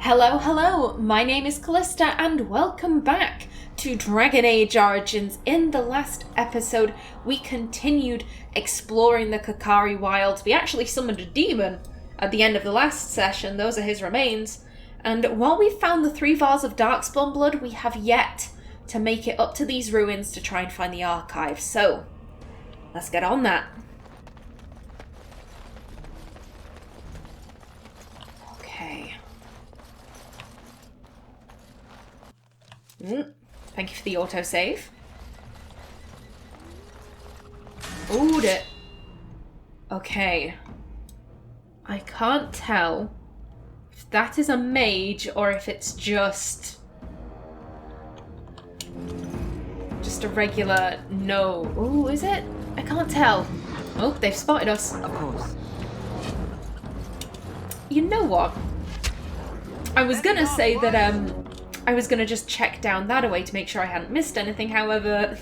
Hello, hello, my name is Callista and welcome back to Dragon Age Origins. In the last episode, we continued exploring the Kakari Wilds. We actually summoned a demon at the end of the last session, those are his remains. And while we found the 3 vials of Darkspawn blood, we have yet to make it up to these ruins to try and find the archive. So, let's get on that. Okay. Thank you for the autosave. Ooh, okay. I can't tell if that is a mage or if it's just a regular no. Ooh, is it? I can't tell. Oh, they've spotted us. Of course. You know what? I was gonna say that I was gonna just check down that away to make sure I hadn't missed anything. However,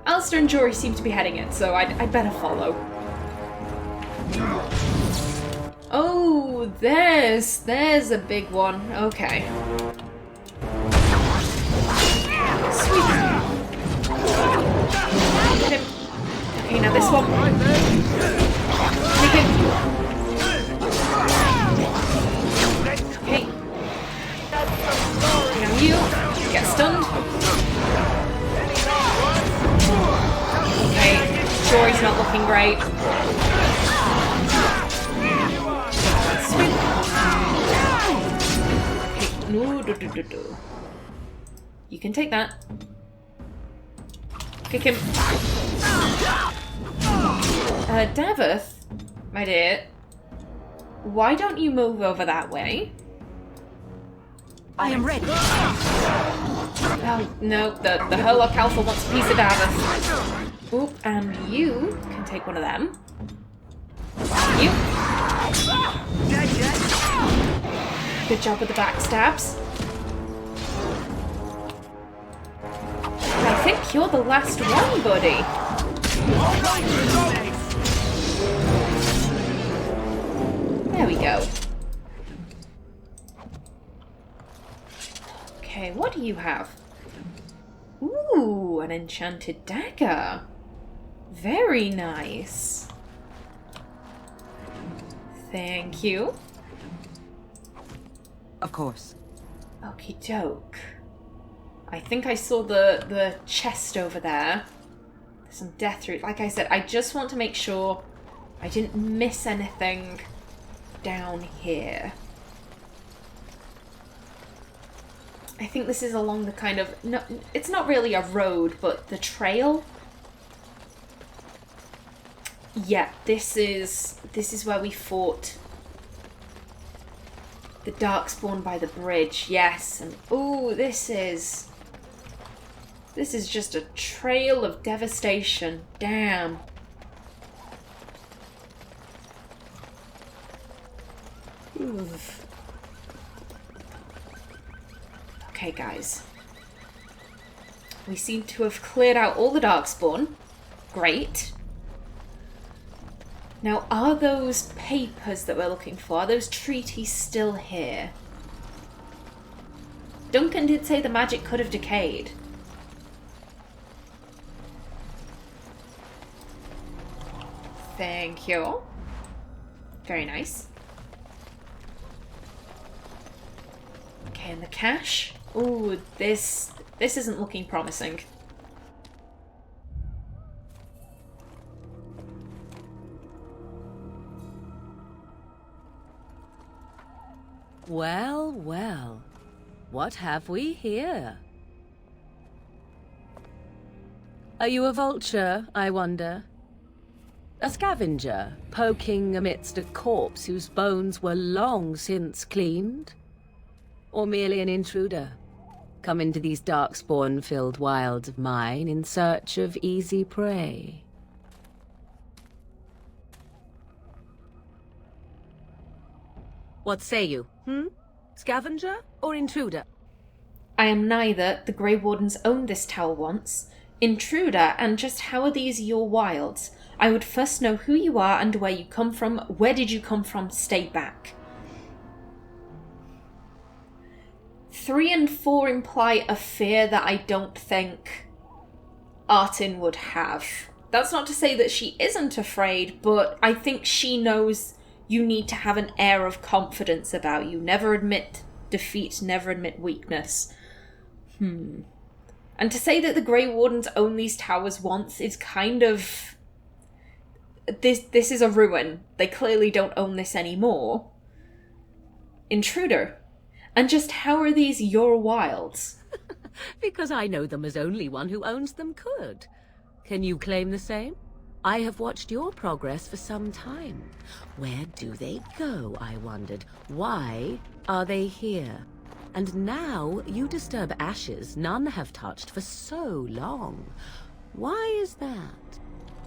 Alistair and Jory seem to be heading it, so I'd better follow. Oh, there's a big one. Okay. Sweet. Get him. Okay, now this one. Take him. Okay. Now you get stunned. Okay, Jory's not looking great. Sweet. Okay, no, You can take that. Kick him. Davith, my dear, why don't you move over that way? I am ready. Oh, no, the Herlock Alpha wants a piece of Davith. Oop, and you can take one of them. You. Good job with the backstabs. I think you're the last one, buddy. There we go. Okay, what do you have? Ooh, an enchanted dagger. Very nice. Thank you. Of course. Okie doke. I think I saw the chest over there. There's some death root. Like I said, I just want to make sure I didn't miss anything down here. I think this is along the kind of... No, it's not really a road, but the trail. Yeah, this is where we fought the Darkspawn by the bridge. Yes, and ooh, this is just a trail of devastation. Damn. Oof. Okay, guys. We seem to have cleared out all the Darkspawn. Great. Now, are those papers that we're looking for, are those treaties still here? Duncan did say the magic could have decayed. Thank you. Very nice. Okay, and the cache? Ooh, this isn't looking promising. Well, well. What have we here? Are you a vulture, I wonder? A scavenger, poking amidst a corpse whose bones were long since cleaned? Or merely an intruder, come into these darkspawn-filled wilds of mine in search of easy prey? What say you, Scavenger or intruder? I am neither. The Grey Wardens owned this tower once. Intruder, and just how are these your wilds? I would first know who you are and where you come from. Where did you come from? Stay back. 3 and 4 imply a fear that I don't think Artin would have. That's not to say that she isn't afraid, but I think she knows you need to have an air of confidence about you. Never admit defeat, never admit weakness. And to say that the Grey Wardens own these towers once is kind of... This is a ruin. They clearly don't own this anymore. Intruder. And just how are these your wilds? Because I know them as only one who owns them could. Can you claim the same? I have watched your progress for some time. Where do they go, I wondered? Why are they here? And now you disturb ashes none have touched for so long. Why is that?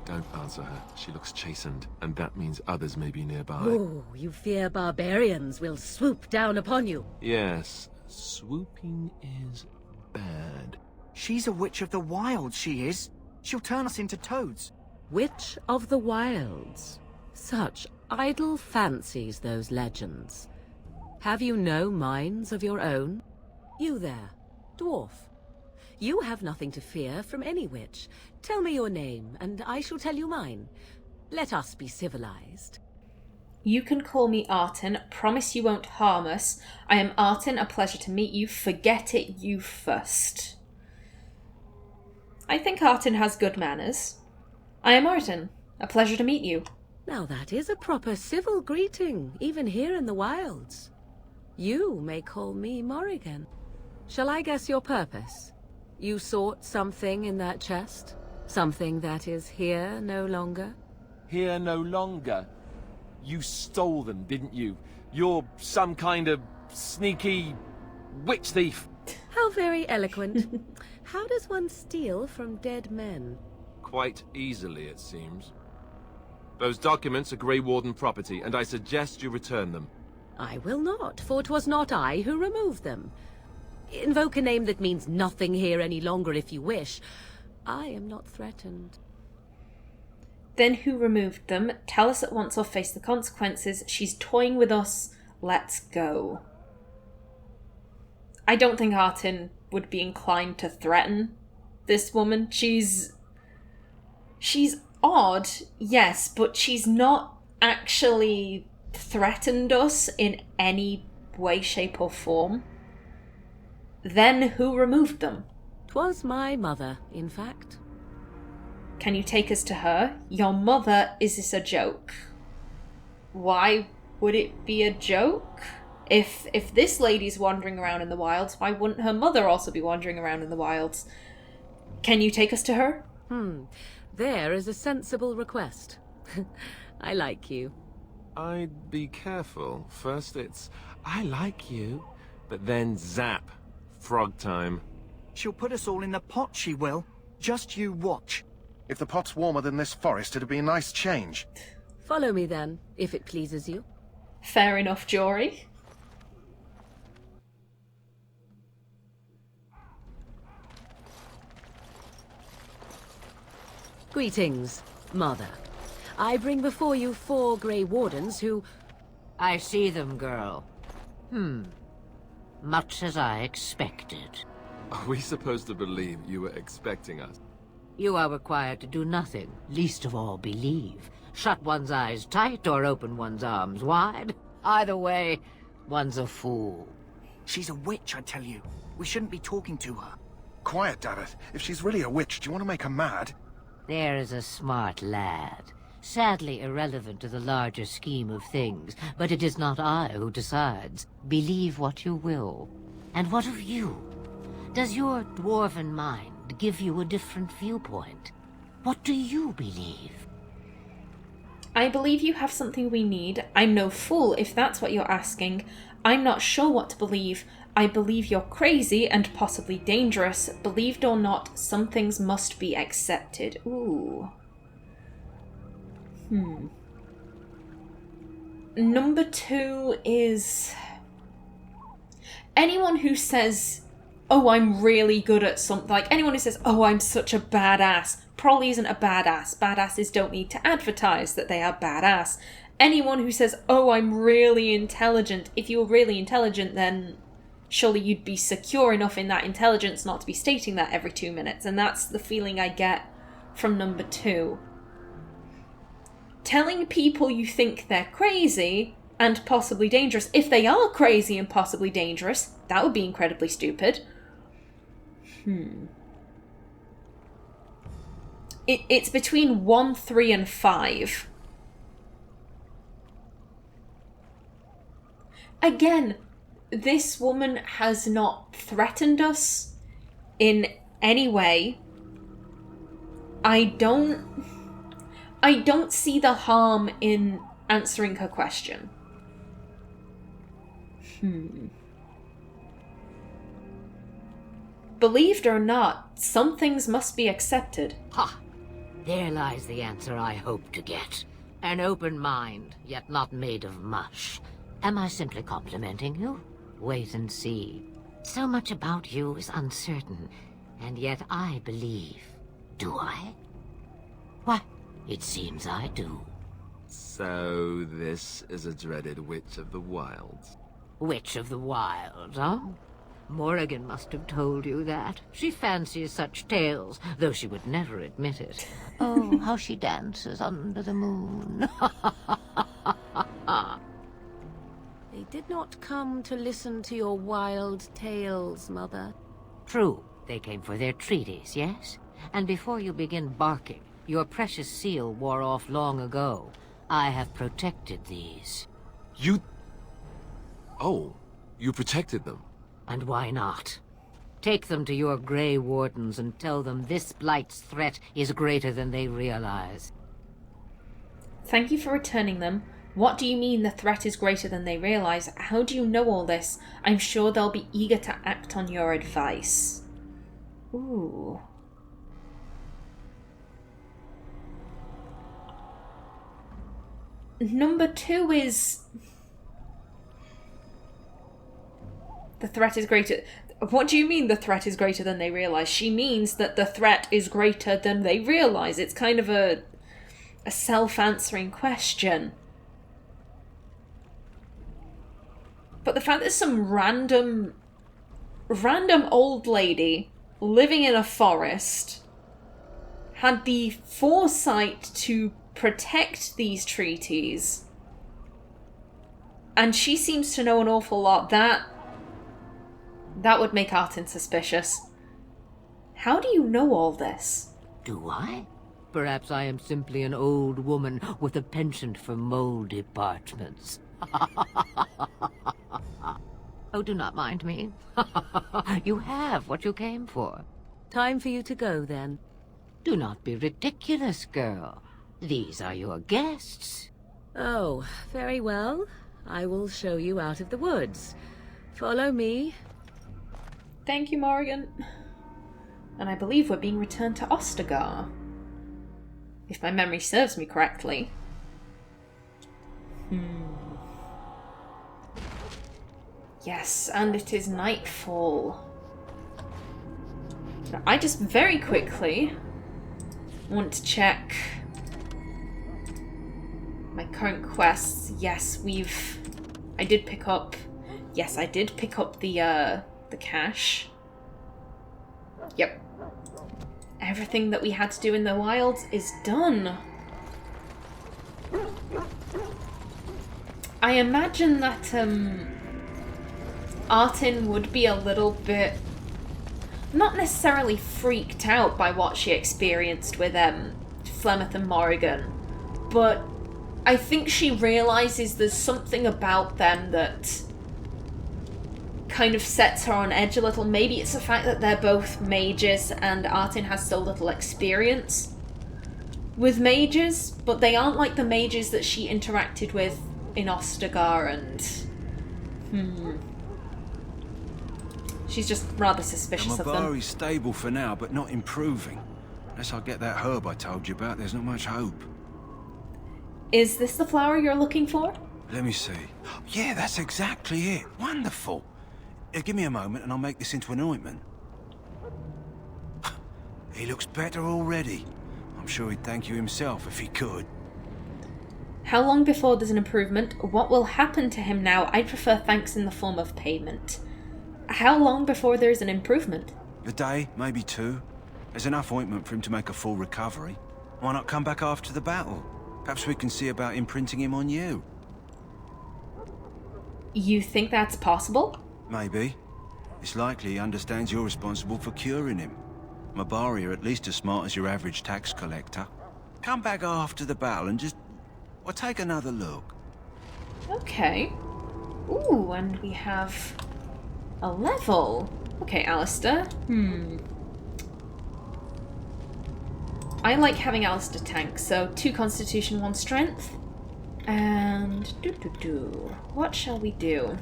Don't answer her. She looks chastened, and that means others may be nearby. Oh, you fear barbarians will swoop down upon you. Yes, swooping is bad. She's a witch of the wilds, she is. She'll turn us into toads. Witch of the Wilds. Such idle fancies, those legends. Have you no minds of your own? You there, dwarf. You have nothing to fear from any witch. Tell me your name, and I shall tell you mine. Let us be civilized. You can call me Artin. Promise you won't harm us. I am Artin, a pleasure to meet you. Forget it, you first. I think Artin has good manners. I am Artin. A pleasure to meet you. Now that is a proper civil greeting, even here in the wilds. You may call me Morrigan. Shall I guess your purpose? You sought something in that chest? Something that is here no longer? Here no longer. You stole them, didn't you? You're some kind of sneaky witch thief. How very eloquent. How does one steal from dead men? Quite easily, it seems. Those documents are Grey Warden property, and I suggest you return them. I will not, for 'twas not I who removed them. Invoke a name that means nothing here any longer if you wish. I am not threatened. Then who removed them? Tell us at once or face the consequences. She's toying with us. Let's go. I don't think Artin would be inclined to threaten this woman. She's odd, yes, but she's not actually threatened us in any way, shape, or form. Then who removed them? 'Twas my mother, in fact. Can you take us to her? Your mother, is this a joke? Why would it be a joke? If this lady's wandering around in the wilds, why wouldn't her mother also be wandering around in the wilds? Can you take us to her? There is a sensible request. I like you. I'd be careful. First it's, I like you, but then zap. Frog time. She'll put us all in the pot, she will. Just you watch. If the pot's warmer than this forest, it'd be a nice change. Follow me then, if it pleases you. Fair enough, Jory. Greetings, Mother. I bring before you 4 Grey Wardens who... I see them, girl. Much as I expected. Are we supposed to believe you were expecting us? You are required to do nothing, least of all believe. Shut one's eyes tight or open one's arms wide. Either way, one's a fool. She's a witch, I tell you. We shouldn't be talking to her. Quiet, Dabbit. If she's really a witch, do you want to make her mad? There is a smart lad. Sadly irrelevant to the larger scheme of things, but it is not I who decides. Believe what you will. And what of you? Does your dwarven mind give you a different viewpoint? What do you believe? I believe you have something we need. I'm no fool if that's what you're asking. I'm not sure what to believe. I believe you're crazy and possibly dangerous. Believed or not, some things must be accepted. Ooh. Number 2 is... anyone who says, oh, I'm really good at something. Like, anyone who says, oh, I'm such a badass, probably isn't a badass. Badasses don't need to advertise that they are badass. Anyone who says, oh, I'm really intelligent, if you're really intelligent, then surely you'd be secure enough in that intelligence not to be stating that every 2 minutes. And that's the feeling I get from number 2. Telling people you think they're crazy and possibly dangerous. If they are crazy and possibly dangerous, that would be incredibly stupid. It's between 1, 3, and 5. Again, this woman has not threatened us in any way. I don't see the harm in answering her question. Believed or not, some things must be accepted. Ha! There lies the answer I hope to get. An open mind, yet not made of mush. Am I simply complimenting you? Wait and see. So much about you is uncertain, and yet I believe. Do I? Why, it seems I do. So this is a dreaded Witch of the Wilds. Witch of the Wilds, huh? Morrigan must have told you that. She fancies such tales, though she would never admit it. Oh, how she dances under the moon. They did not come to listen to your wild tales, Mother. True, they came for their treaties, yes? And before you begin barking, your precious seal wore off long ago. I have protected these. You... Oh, you protected them? And why not? Take them to your Grey Wardens and tell them this Blight's threat is greater than they realize. Thank you for returning them. What do you mean the threat is greater than they realize? How do you know all this? I'm sure they'll be eager to act on your advice. Ooh. Number 2 is... The threat is greater... What do you mean the threat is greater than they realize? She means that the threat is greater than they realize. It's kind of a self-answering question. But the fact that some random old lady living in a forest had the foresight to protect these treaties, and she seems to know an awful lot, that would make Artin suspicious. How do you know all this? Do I? Perhaps I am simply an old woman with a penchant for moldy parchments. Oh, do not mind me. You have what you came for. Time for you to go, then. Do not be ridiculous, girl. These are your guests. Oh, very well. I will show you out of the woods. Follow me. Thank you, Morrigan. And I believe we're being returned to Ostagar. If my memory serves me correctly. Yes, and it is nightfall. Now, I just very quickly want to check my current quests. Yes, I did pick up the cache. Yep. Everything that we had to do in the wilds is done. I imagine that Artin would be a little bit, not necessarily freaked out by what she experienced with Flemeth and Morrigan, but I think she realizes there's something about them that kind of sets her on edge a little. Maybe it's the fact that they're both mages and Artin has so little experience with mages, but they aren't like the mages that she interacted with in Ostagar, and she's just rather suspicious of them. Amabari's stable for now, but not improving. Unless I get that herb I told you about, there's not much hope. Is this the flower you're looking for? Let me see. Yeah, that's exactly it. Wonderful. Give me a moment and I'll make this into an ointment. He looks better already. I'm sure he'd thank you himself if he could. How long before there's an improvement? What will happen to him now? I'd prefer thanks in the form of payment. How long before there's an improvement? A day, maybe 2. There's enough ointment for him to make a full recovery. Why not come back after the battle? Perhaps we can see about imprinting him on you. You think that's possible? Maybe. It's likely he understands you're responsible for curing him. Mabari are at least as smart as your average tax collector. Come back after the battle and just... well, take another look. Okay. Ooh, and we have a level. Okay, Alistair. I like having Alistair tank, so 2 constitution, 1 strength. And... what shall we do?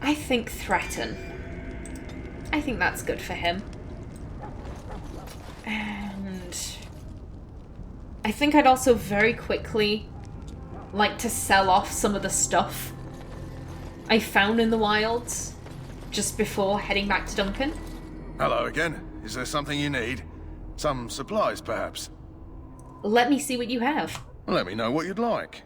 I think threaten. I think that's good for him. And I think I'd also very quickly like to sell off some of the stuff I found in the wilds just before heading back to Duncan. Hello again. Is there something you need? Some supplies, perhaps? Let me see what you have. Let me know what you'd like.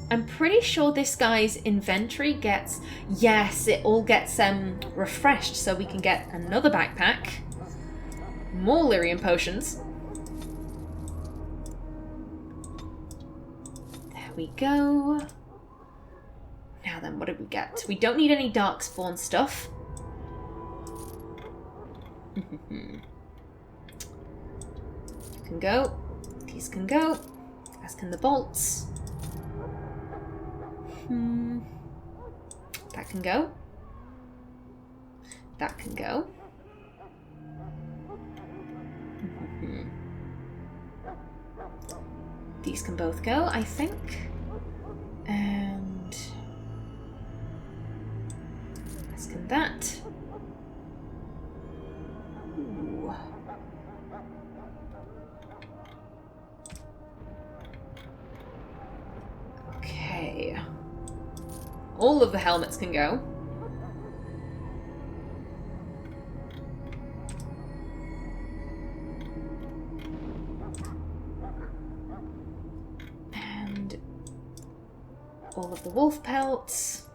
I'm pretty sure this guy's inventory gets... yes, it all gets refreshed, so we can get another backpack. More lyrium potions. There we go. Now then, what did we get? We don't need any Darkspawn stuff. You can go. These can go. As can the bolts. That can go. That can go. These can both go, I think. And... as can that. Ooh. Okay. All of the helmets can go. And all of the wolf pelts.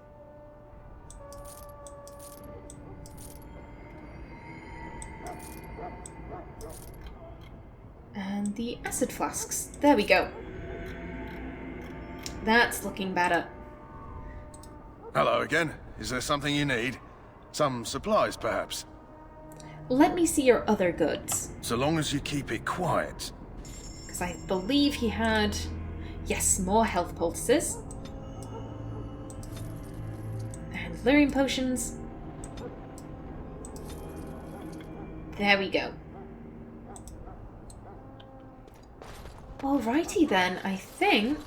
And the acid flasks. There we go. That's looking better. Hello again. Is there something you need? Some supplies, perhaps? Let me see your other goods. So long as you keep it quiet. Because I believe he had... yes, more health poultices. And lyrium potions. There we go. Alrighty then, I think...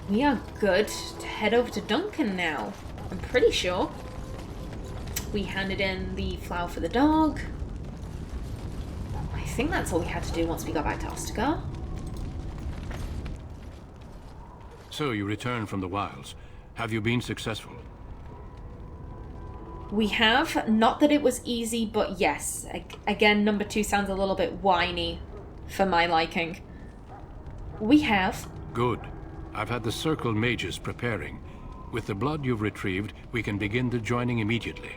we are good to head over to Duncan now. I'm pretty sure. We handed in the flour for the dog. I think that's all we had to do once we got back to Ostagar. So you returned from the wilds. Have you been successful? We have. Not that it was easy, but yes. Again, number 2 sounds a little bit whiny for my liking. We have. Good. I've had the Circle mages preparing. With the blood you've retrieved, we can begin the joining immediately.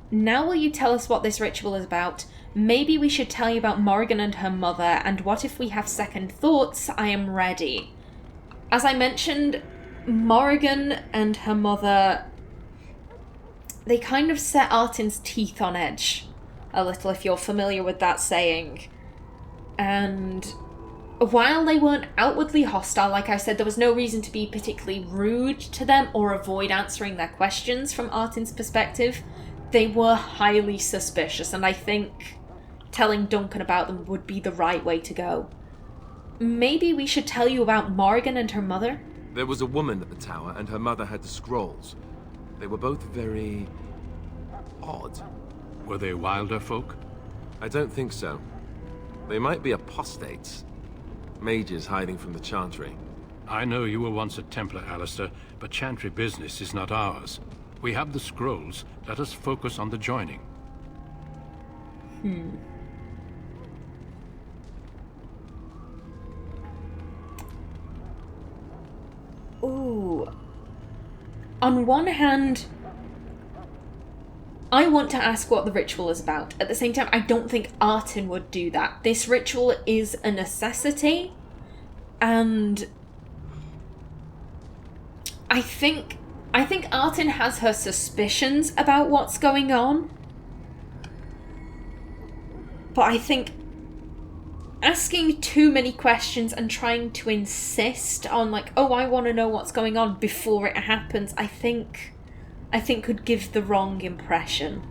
Now will you tell us what this ritual is about? Maybe we should tell you about Morrigan and her mother, and what if we have second thoughts? I am ready. As I mentioned, Morrigan and her mother... they kind of set Artin's teeth on edge a little, if you're familiar with that saying. And... while they weren't outwardly hostile, like I said, there was no reason to be particularly rude to them or avoid answering their questions from Artin's perspective. They were highly suspicious, and I think telling Duncan about them would be the right way to go. Maybe we should tell you about Morrigan and her mother? There was a woman at the tower, and her mother had the scrolls. They were both very... odd. Were they wilder folk? I don't think so. They might be apostates. Mages hiding from the Chantry. I know you were once a Templar, Alistair, but Chantry business is not ours. We have the scrolls. Let us focus on the joining. on one hand, I want to ask what the ritual is about. At the same time, I don't think Artin would do that. This ritual is a necessity, and I think Artin has her suspicions about what's going on. But I think asking too many questions and trying to insist on, like, oh, I want to know what's going on before it happens, I think could give the wrong impression.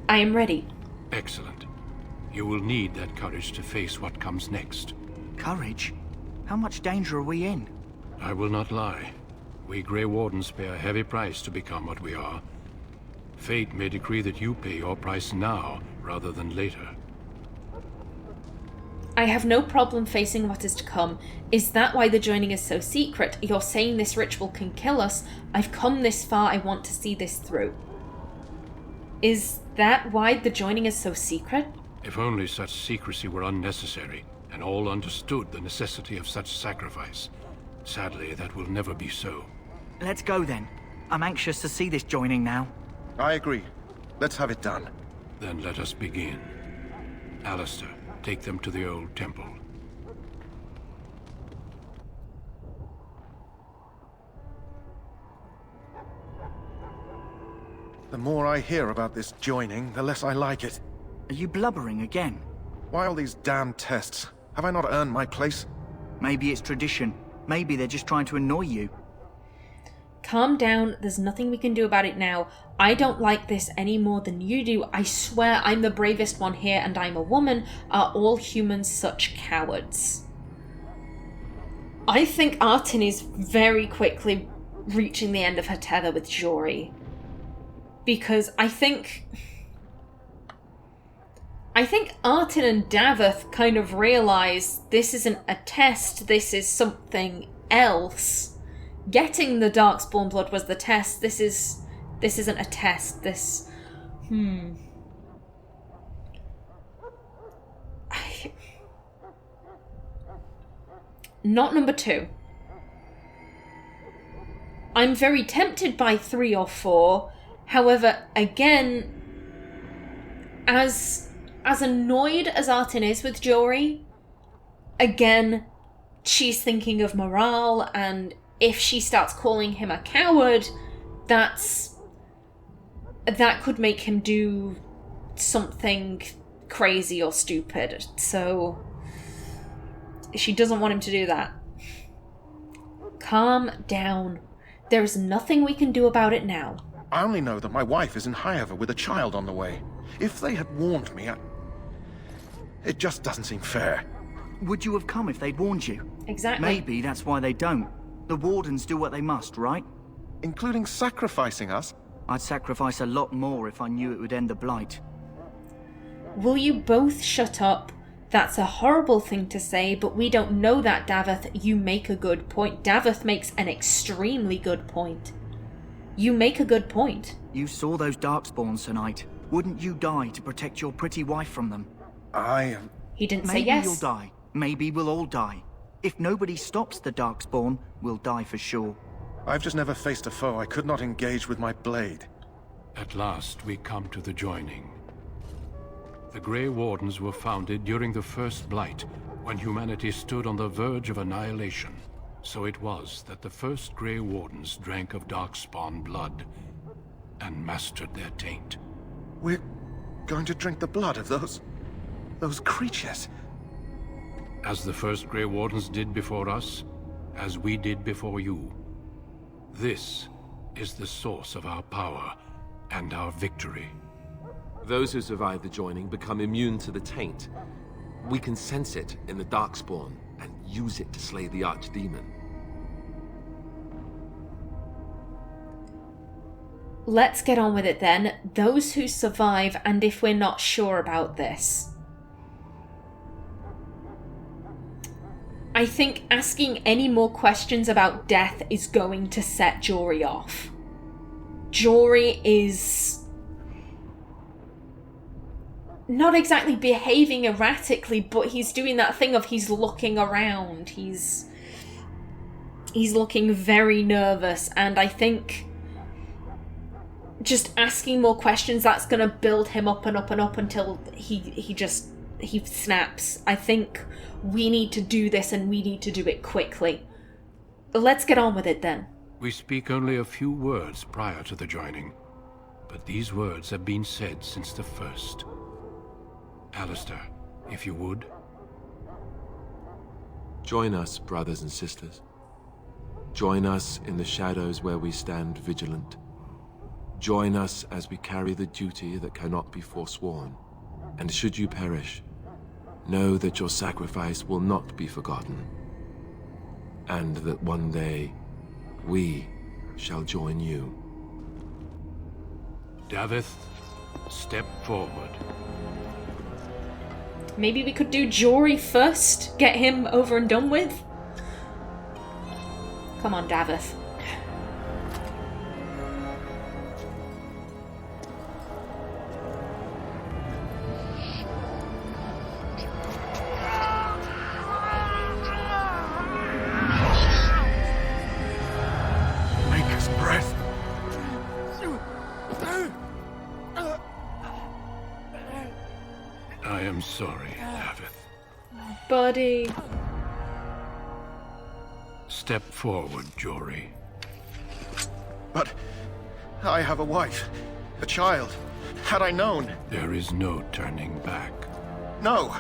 I am ready. Excellent. You will need that courage to face what comes next. Courage? How much danger are we in? I will not lie. We Grey Wardens pay a heavy price to become what we are. Fate may decree that you pay your price now, rather than later. I have no problem facing what is to come. Is that why the joining is so secret? You're saying this ritual can kill us. I've come this far, I want to see this through. Is that why the joining is so secret? If only such secrecy were unnecessary, and all understood the necessity of such sacrifice. Sadly, that will never be so. Let's go then. I'm anxious to see this joining now. I agree. Let's have it done. Then let us begin. Alistair, take them to the old temple. The more I hear about this joining, the less I like it. Are you blubbering again? Why all these damn tests? Have I not earned my place? Maybe it's tradition. Maybe they're just trying to annoy you. Calm down, there's nothing we can do about it now. I don't like this any more than you do. I swear I'm the bravest one here and I'm a woman. Are all humans such cowards? I think Artin is very quickly reaching the end of her tether with Jory. Because I think Artin and Daveth kind of realise this isn't a test, this is something else. Getting the Darkspawn blood was the test. This isn't a test. Not number 2. I'm very tempted by 3 or 4. However, again, as annoyed as Artin is with Jory, again, she's thinking of morale, and if she starts calling him a coward, that could make him do something crazy or stupid. So she doesn't want him to do that. Calm down. There is nothing we can do about it now. I only know that my wife is in Highover with a child on the way. If they had warned me, it just doesn't seem fair. Would you have come if they'd warned you? Exactly. Maybe that's why they don't. The Wardens do what they must, right? Including sacrificing us? I'd sacrifice a lot more if I knew it would end the Blight. Will you both shut up? That's a horrible thing to say, but we don't know that, Daveth. You make a good point. Daveth makes an extremely good point. You make a good point. You saw those Darkspawns tonight. Wouldn't you die to protect your pretty wife from them? He didn't say Maybe yes. you'll die. Maybe we'll all die. If nobody stops the Darkspawn, we'll die for sure. I've just never faced a foe I could not engage with my blade. At last, we come to the joining. The Grey Wardens were founded during the First Blight, when humanity stood on the verge of annihilation. So it was that the first Grey Wardens drank of Darkspawn blood and mastered their taint. We're going to drink the blood of those creatures. As the first Grey Wardens did before us, as we did before you. This is the source of our power and our victory. Those who survive the joining become immune to the taint. We can sense it in the Darkspawn and use it to slay the Archdemon. Let's get on with it then. Those who survive, and if we're not sure about this. I think asking any more questions about death is going to set Jory off. Jory is not exactly behaving erratically, but he's doing that thing of he's looking around. he's looking very nervous, and I think just asking more questions, that's gonna build him up and up and up until he snaps. I think we need to do this, and we need to do it quickly. Let's get on with it then. We speak only a few words prior to the joining, but these words have been said since the first. Alistair, if you would. Join us, brothers and sisters. Join us in the shadows where we stand vigilant. Join us as we carry the duty that cannot be forsworn. And should you perish, know that your sacrifice will not be forgotten. And that one day, we shall join you. Davith, step forward. Maybe we could do Jory first, get him over and done with. Come on, Davith. Maker's breath. I am sorry, Davith. Buddy. Step forward, Jory. But I have a wife, a child. Had I known... There is no turning back. No,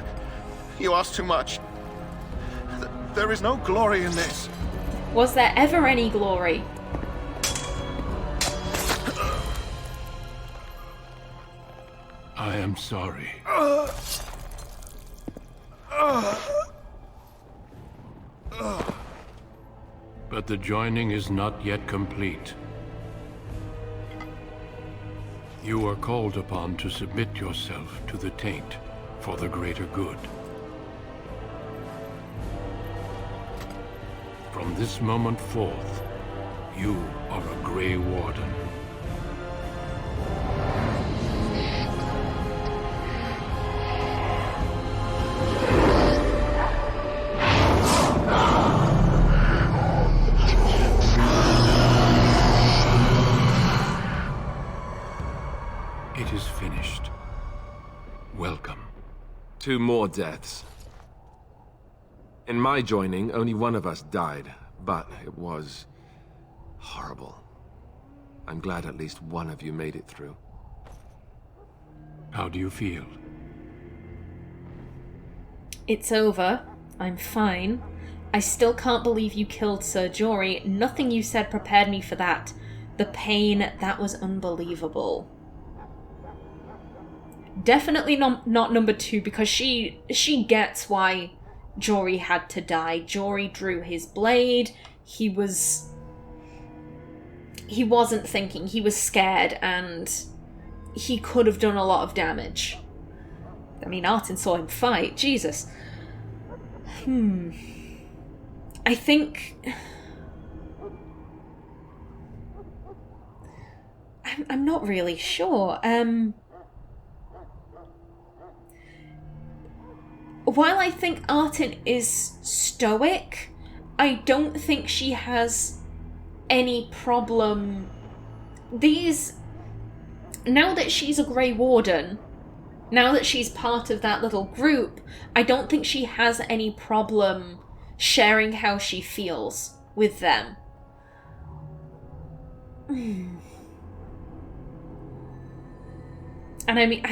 you ask too much. There is no glory in this. Was there ever any glory? I am sorry. But the joining is not yet complete. You are called upon to submit yourself to the taint for the greater good. From this moment forth, you are a Grey Warden. It is finished. Welcome. 2 more deaths. In my joining, only one of us died, but it was horrible. I'm glad at least one of you made it through. How do you feel? It's over. I'm fine. I still can't believe you killed Sir Jory. Nothing you said prepared me for that. The pain, that was unbelievable. Definitely not number 2, because she gets why Jory had to die. Jory drew his blade. He wasn't thinking. He was scared, and he could have done a lot of damage. I mean, Artin saw him fight. Jesus. I think... I'm not really sure. While I think Artin is stoic, I don't think she has any problem. Now that she's a Grey Warden, now that she's part of that little group, I don't think she has any problem sharing how she feels with them. And I mean,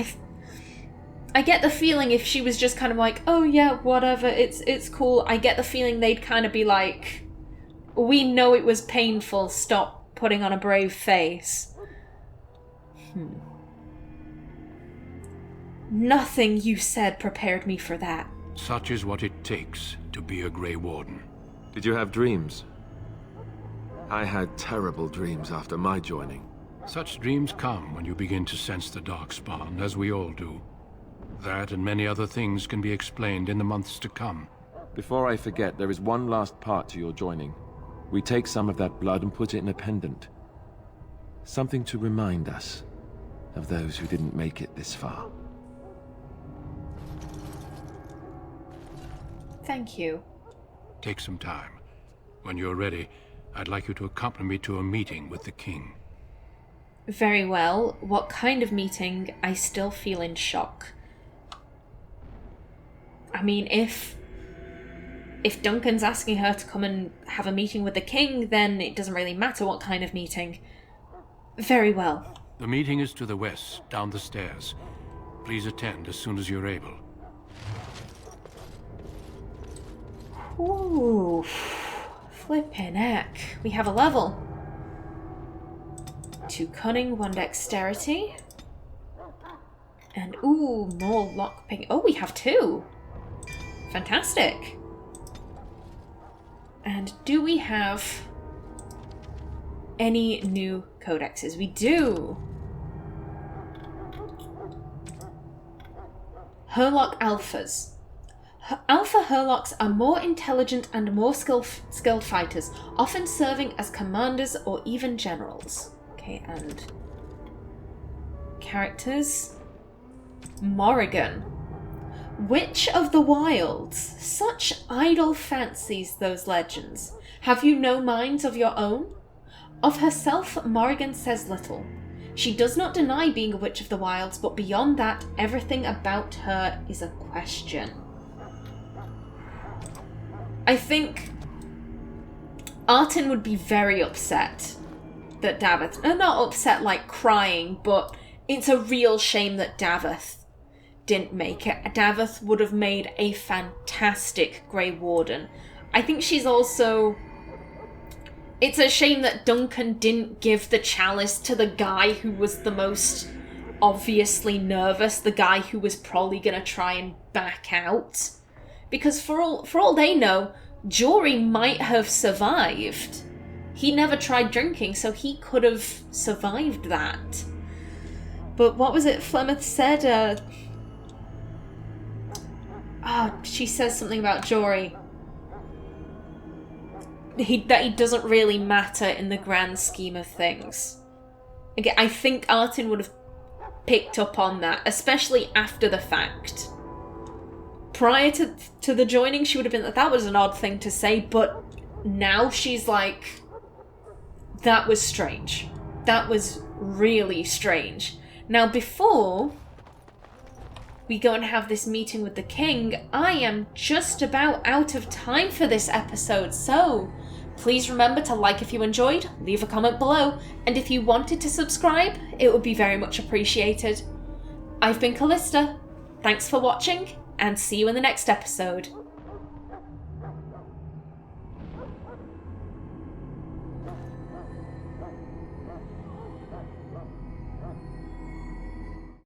I get the feeling if she was just kind of like, oh yeah, whatever, it's cool, I get the feeling they'd kind of be like, we know it was painful, stop putting on a brave face. Nothing you said prepared me for that. Such is what it takes to be a Grey Warden. Did you have dreams? I had terrible dreams after my joining. Such dreams come when you begin to sense the Darkspawn, as we all do. That and many other things can be explained in the months to come. Before I forget, there is one last part to your joining. We take some of that blood and put it in a pendant. Something to remind us of those who didn't make it this far. Thank you. Take some time. When you're ready, I'd like you to accompany me to a meeting with the king. Very well. What kind of meeting? I still feel in shock. I mean, if Duncan's asking her to come and have a meeting with the king, then it doesn't really matter what kind of meeting. Very well. The meeting is to the west, down the stairs. Please attend as soon as you're able. Ooh. Flippin' heck. We have a level. 2 cunning, 1 dexterity. And ooh, more lockpicking. Oh, we have 2. Fantastic. And do we have any new codexes? We do. Hurlock Alphas. Alpha Hurlocks are more intelligent and more skilled fighters, often serving as commanders or even generals. Okay, and characters. Morrigan. Witch of the Wilds. Such idle fancies, those legends. Have you no minds of your own? Of herself, Morrigan says little. She does not deny being a Witch of the Wilds, but beyond that, everything about her is a question. I think Artin would be very upset that Daveth... not upset like crying, but it's a real shame that Daveth didn't make it. Daveth would have made a fantastic Grey Warden. I think she's also... It's a shame that Duncan didn't give the chalice to the guy who was the most obviously nervous, the guy who was probably going to try and back out. Because for all they know, Jory might have survived. He never tried drinking, so he could have survived that. But what was it Flemeth said? She says something about Jory. That he doesn't really matter in the grand scheme of things. Again, I think Artin would have picked up on that, especially after the fact. Prior to the joining, she would have been like, that was an odd thing to say, but now she's like, that was strange. That was really strange. Now, before we go and have this meeting with the king, I am just about out of time for this episode, so please remember to like if you enjoyed, leave a comment below, and if you wanted to subscribe, it would be very much appreciated. I've been Callista, thanks for watching, and see you in the next episode.